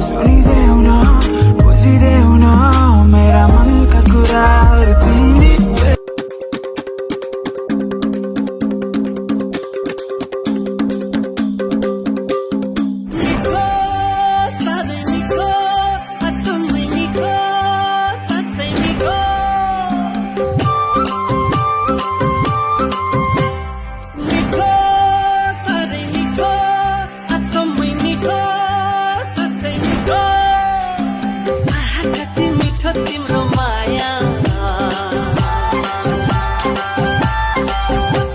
सुनिदेऊ न बुझिदेऊ न मेरा मनका कुराहरू तिमी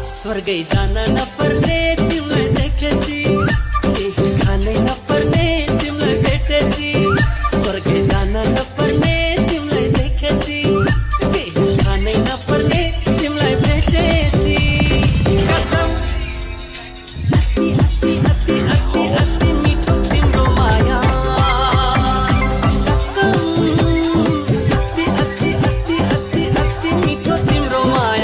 स्वर्गै जान नपर्ने तिमीलाई देखेसी केही खानै नपर्ने तिमीलाई भेटेसी स्वर्गै जान नपर्ने तिमीलाई देखेसी केही खानै नपर्ने तिमीलाई भेटेसी कसम अति अति अति अति अति मिठो तिम्रो माया कसम अति अति अति अति अति मिठो तिम्रो माया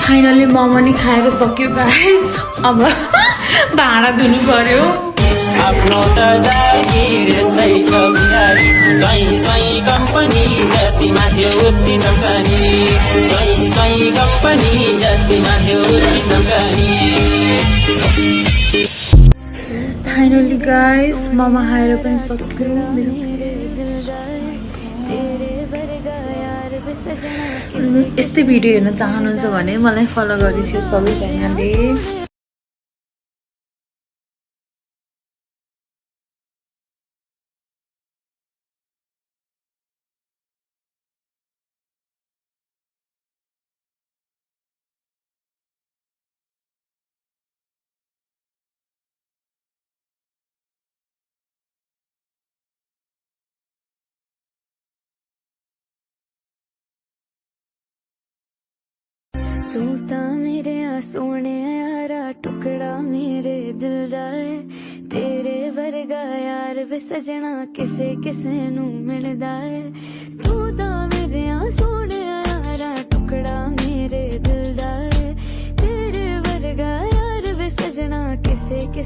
फाइनली मोमो नि खाएर सक्यो गाइस अब भाँडा धुनु पर्यो आफ्नो त जागिर यस्तै छ बिहारी सही सही कम्पनी जतिमा थियो उति चम्कनी सही सही कम्पनी जतिमा थियो उति चम्कनी फाइनली गाइस मोमो खाएर पनि सक्यो मेरो यस्तै भिडियो हेर्न चाहनुहुन्छ भने मलाई फलो गरिदियो सबैजनाले। तू ता मेरे सोने यारा टुकड़ा मेरे दिल दा है तेरे वर्गा यार वे सजना किसे किसे नू मिलदा है तू ता मेरे सोने यारा टुकड़ा मेरे दिल दा है तेरे वर्गा यार वे सजना किसे किसे